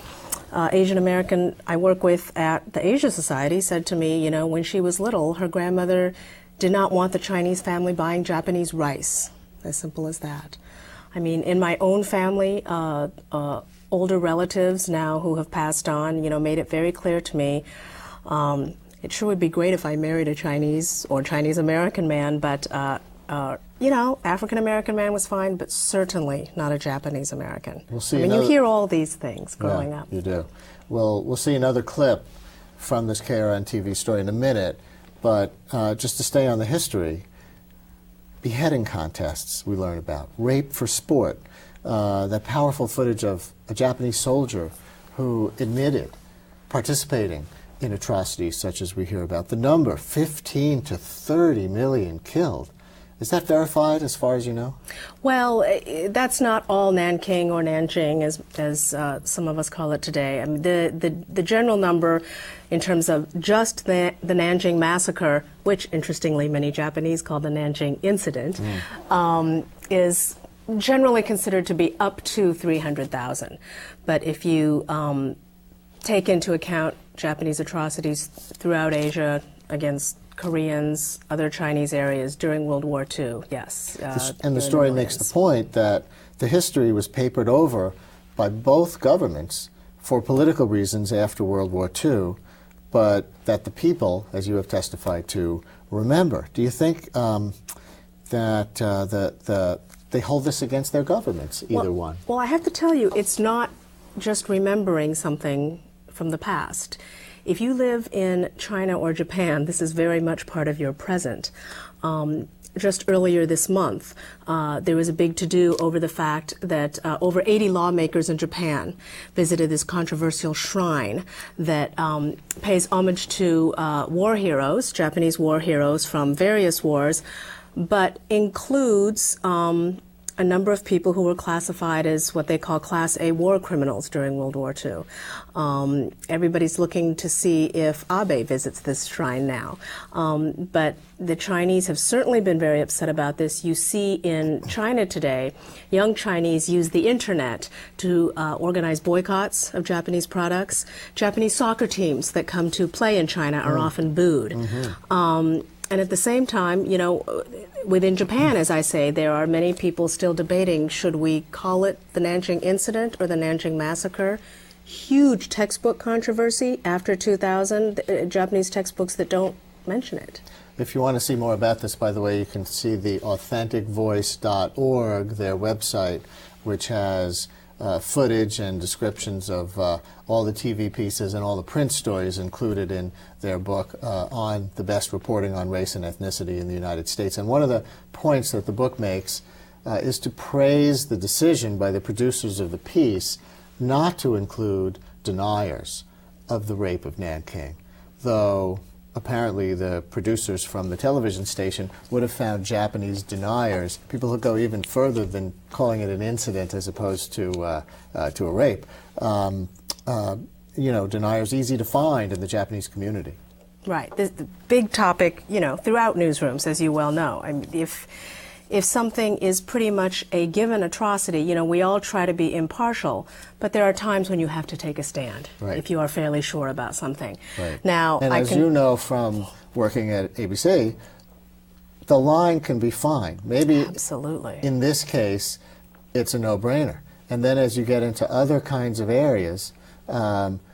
Asian American I work with at the Asia Society said to me, you know, when she was little, her grandmother did not want the Chinese family buying Japanese rice. As simple as that. I mean, in my own family, older relatives now who have passed on, made it very clear to me. It sure would be great if I married a Chinese or Chinese American man, but African American man was fine, but certainly not a Japanese American. We'll see. You hear all these things growing up. You do. Well, we'll see another clip from this KRN TV story in a minute, but just to stay on the history, beheading contests we learn about, rape for sport, that powerful footage of a Japanese soldier who admitted participating in atrocities such as we hear about. The number, 15 to 30 million killed. Is that verified as far as you know? Well, that's not all Nanking or Nanjing, as some of us call it today. I mean, the general number in terms of just the Nanjing massacre, which interestingly many Japanese call the Nanjing incident, is generally considered to be up to 300,000. But if you take into account Japanese atrocities throughout Asia against Koreans, other Chinese areas during World War II, yes. And the story makes the point that the history was papered over by both governments for political reasons after World War II, but that the people, as you have testified to, remember. Do you think that they hold this against their governments, either one? Well, I have to tell you, it's not just remembering something from the past. If you live in China or Japan, this is very much part of your present. Just earlier this month, there was a big to-do over the fact that over 80 lawmakers in Japan visited this controversial shrine that pays homage to war heroes, Japanese war heroes from various wars, but includes a number of people who were classified as what they call Class A war criminals during World War II. Everybody's looking to see if Abe visits this shrine now. But the Chinese have certainly been very upset about this. You see in China today, young Chinese use the internet to organize boycotts of Japanese products. Japanese soccer teams that come to play in China are often booed. And at the same time, within Japan, as I say, there are many people still debating, should we call it the Nanjing incident or the Nanjing massacre? Huge textbook controversy after 2000, Japanese textbooks that don't mention it. If you want to see more about this, by the way, you can see the authenticvoice.org, their website, which has footage and descriptions of all the TV pieces and all the print stories included in their book on the best reporting on race and ethnicity in the United States. And one of the points that the book makes is to praise the decision by the producers of the piece not to include deniers of the rape of Nanking, though apparently the producers from the television station would have found Japanese deniers, people who go even further than calling it an incident as opposed to a rape, deniers easy to find in the Japanese community. Right. The big topic, throughout newsrooms, as you well know. I mean, if something is pretty much a given atrocity, we all try to be impartial, but there are times when you have to take a stand if you are fairly sure about something. Right. Now, and as you know from working at ABC, the line can be fine. Maybe absolutely. In this case, it's a no-brainer. And then as you get into other kinds of areas,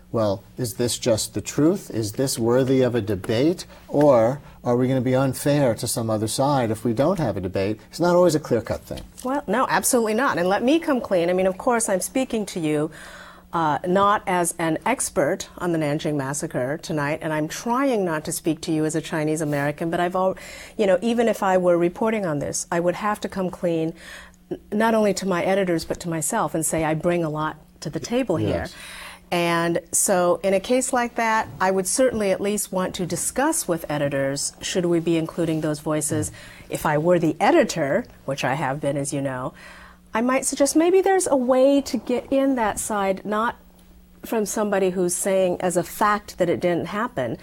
well, is this just the truth? Is this worthy of a debate? Or are we going to be unfair to some other side if we don't have a debate? It's not always a clear-cut thing. Well, no, absolutely not. And let me come clean. I mean, of course, I'm speaking to you not as an expert on the Nanjing massacre tonight, and I'm trying not to speak to you as a Chinese American, but even if I were reporting on this, I would have to come clean not only to my editors, but to myself and say I bring a lot to the table here. Yes. And so in a case like that, I would certainly at least want to discuss with editors, should we be including those voices? If I were the editor, which I have been, as you know, I might suggest maybe there's a way to get in that side, not from somebody who's saying as a fact that it didn't happen,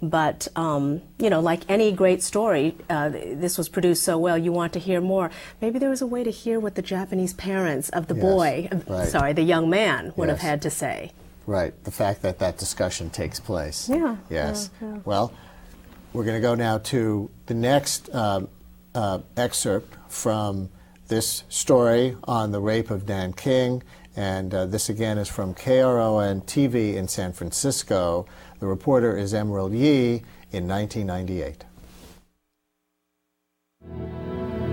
but, like any great story, this was produced so well, you want to hear more. Maybe there was a way to hear what the Japanese parents of the the young man would have had to say. Right, the fact that that discussion takes place. Yeah. Yes. Well, we're going to go now to the next excerpt from this story on the rape of Nanking And this again is from KRON TV in San Francisco. The reporter is Emerald Yi in 1998.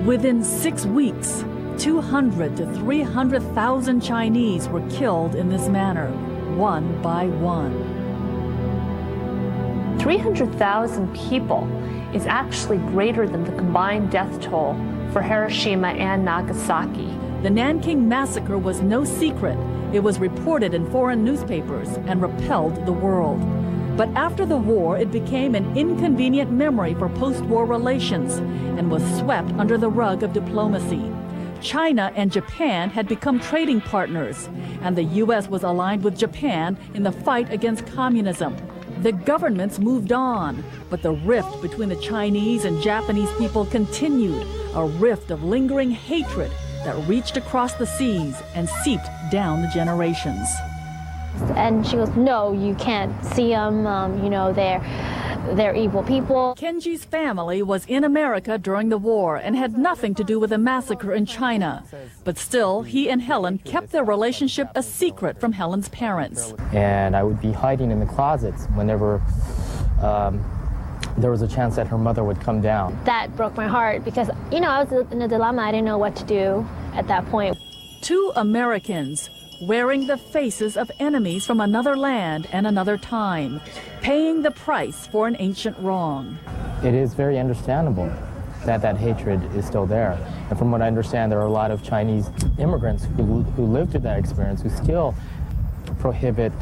Within 6 weeks, 200 to 300,000 Chinese were killed in this manner, one by one. 300,000 people is actually greater than the combined death toll for Hiroshima and Nagasaki. The Nanking Massacre was no secret. It was reported in foreign newspapers and repelled the world. But after the war, it became an inconvenient memory for post-war relations and was swept under the rug of diplomacy. China and Japan had become trading partners, and the U.S. was aligned with Japan in the fight against communism. The governments moved on, but the rift between the Chinese and Japanese people continued, a rift of lingering hatred that reached across the seas and seeped down the generations. And she goes, no, you can't see them, you know, they're evil people. Kenji's family was in America during the war and had nothing to do with the massacre in China. But still, he and Helen kept their relationship a secret from Helen's parents. And I would be hiding in the closets whenever there was a chance that her mother would come down. That broke my heart because, you know, I was in a dilemma. I didn't know what to do at that point. 2 Americans wearing the faces of enemies from another land and another time, paying the price for an ancient wrong. It is very understandable that that hatred is still there. And from what I understand, there are a lot of Chinese immigrants who lived through that experience who still prohibit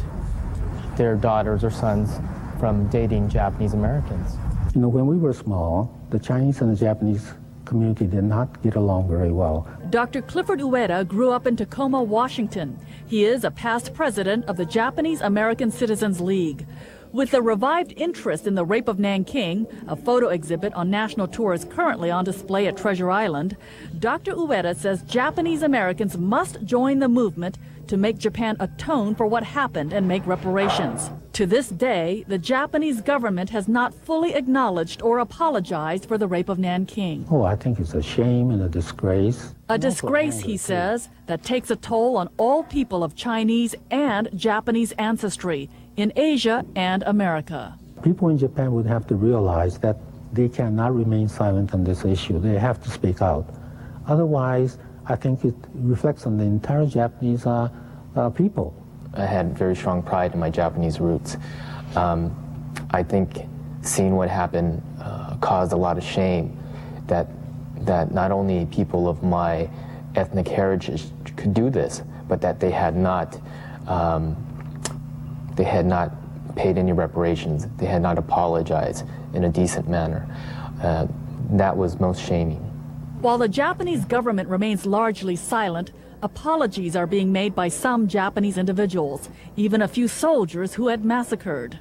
their daughters or sons from dating Japanese Americans. You know, when we were small, the Chinese and the Japanese community did not get along very well. Dr. Clifford Ueda grew up in Tacoma, Washington. He is a past president of the Japanese American Citizens League. With the revived interest in the rape of Nanking, a photo exhibit on national tour is currently on display at Treasure Island, Dr. Ueda says Japanese Americans must join the movement to make Japan atone for what happened and make reparations. To this day, the Japanese government has not fully acknowledged or apologized for the rape of Nanking. Oh, I think it's a shame and a disgrace. A disgrace, he says, that takes a toll on all people of Chinese and Japanese ancestry in Asia and America. People in Japan would have to realize that they cannot remain silent on this issue. They have to speak out. Otherwise, I think it reflects on the entire Japanese people. I had very strong pride in my Japanese roots. I think seeing what happened caused a lot of shame that not only people of my ethnic heritage could do this, but that they had not paid any reparations. They had not apologized in a decent manner. That was most shaming. While the Japanese government remains largely silent, apologies are being made by some Japanese individuals, even a few soldiers who had massacred.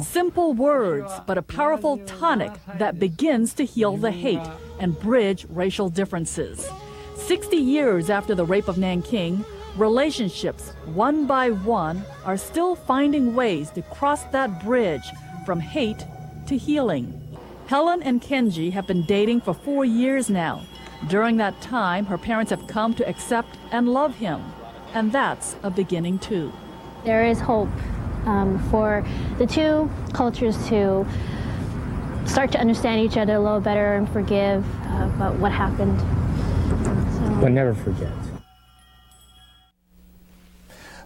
Simple words, but a powerful tonic that begins to heal the hate and bridge racial differences. 60 years after the rape of Nanking, relationships, one by one, are still finding ways to cross that bridge from hate to healing. Helen and Kenji have been dating for 4 years now. During that time, her parents have come to accept and love him. And that's a beginning too. There is hope for the two cultures to start to understand each other a little better and forgive about what happened. But never forget.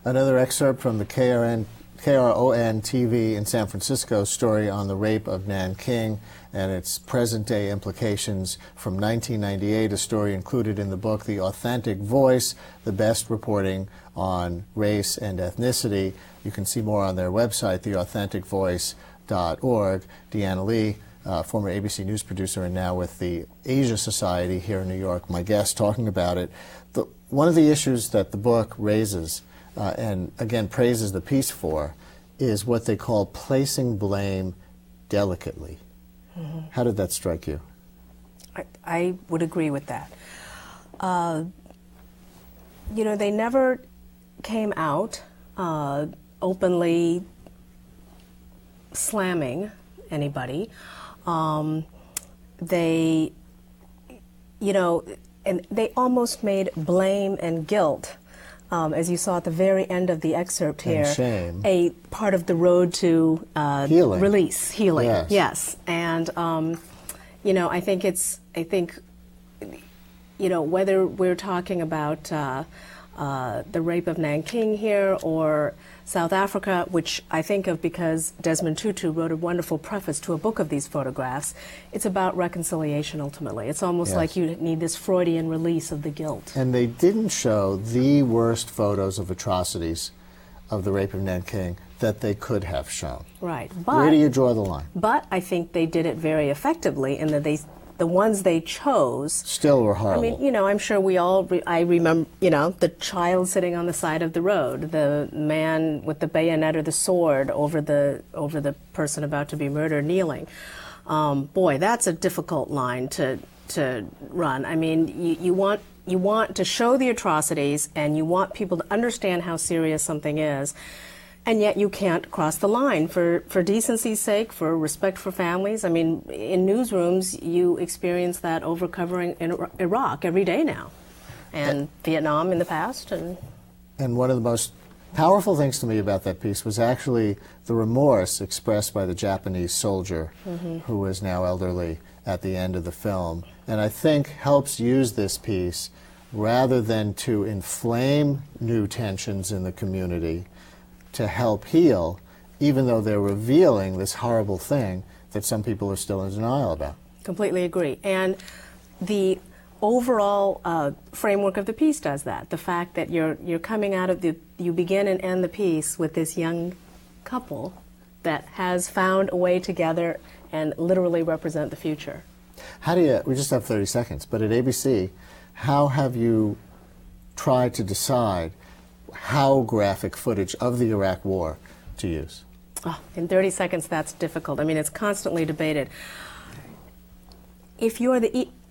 Another excerpt from the KRON TV in San Francisco story on the rape of Nanking and its present-day implications from 1998, a story included in the book The Authentic Voice, the best reporting on race and ethnicity. You can see more on their website, theauthenticvoice.org. Deanna Lee, former ABC News producer and now with the Asia Society here in New York, my guest, talking about it. One of the issues that the book raises and again praises the piece for is what they call placing blame delicately. Mm-hmm. How did that strike you? I would agree with that. You know, they never came out openly slamming anybody. They you know, and they almost made blame and guilt, as you saw at the very end of the excerpt here, and shame, a part of the road to healing. Healing. Yes. Yes. And you know, I think, you know, whether we're talking about the rape of Nanking here or South Africa, which I think of because Desmond Tutu wrote a wonderful preface to a book of these photographs, it's about reconciliation ultimately. It's almost like you need this Freudian release of the guilt. And they didn't show the worst photos of atrocities of the rape of Nanking that they could have shown. Right. Where do you draw the line? But I think they did it very effectively in that the ones they chose still were horrible. I mean, you know, I'm sure we all, I remember, you know, the child sitting on the side of the road, the man with the bayonet or the sword over the person about to be murdered kneeling. Boy, that's a difficult line to run. I mean, you want to show the atrocities and you want people to understand how serious something is. And yet you can't cross the line for decency's sake, for respect for families. I mean, in newsrooms, you experience that over covering in Iraq every day now, and Vietnam in the past. And one of the most powerful things to me about that piece was actually the remorse expressed by the Japanese soldier, who was now elderly, at the end of the film. And I think helps use this piece rather than to inflame new tensions in the community, to help heal, even though they're revealing this horrible thing that some people are still in denial about. Completely agree. And the overall framework of the piece does that. The fact that you're coming out of you begin and end the piece with this young couple that has found a way together and literally represent the future. How do you, we just have 30 seconds, but at ABC, how have you tried to decide how graphic footage of the Iraq War to use? Oh, in 30 seconds, that's difficult. I mean, it's constantly debated. If you're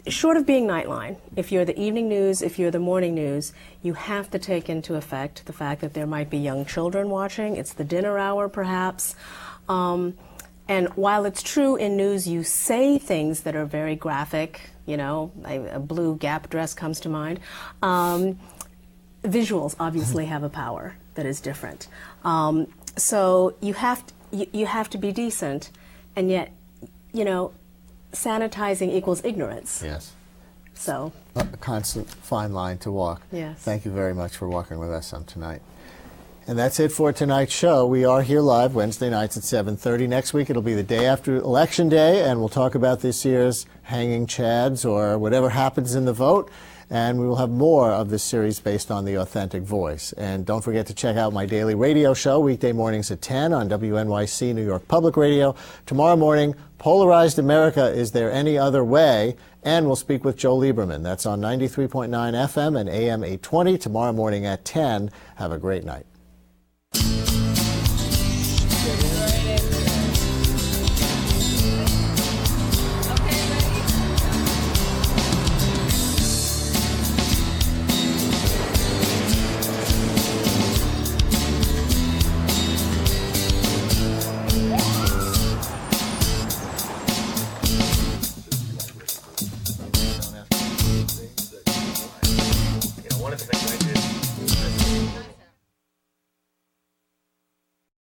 short of being Nightline, if you're the evening news, if you're the morning news, you have to take into effect the fact that there might be young children watching. It's the dinner hour, perhaps. And while it's true in news you say things that are very graphic, you know, a blue Gap dress comes to mind, visuals obviously have a power that is different. So you have to be decent, and yet, you know, sanitizing equals ignorance. Yes. So a constant fine line to walk. Yes. Thank you very much for walking with us on tonight. And that's it for tonight's show. We are here live Wednesday nights at 7:30. Next week it'll be the day after Election Day, and we'll talk about this year's hanging chads or whatever happens in the vote. And we will have more of this series based on the authentic voice. And don't forget to check out my daily radio show, weekday mornings at 10 on WNYC New York Public Radio. Tomorrow morning, Polarized America, Is There Any Other Way? And we'll speak with Joe Lieberman. That's on 93.9 FM and AM 820 tomorrow morning at 10. Have a great night.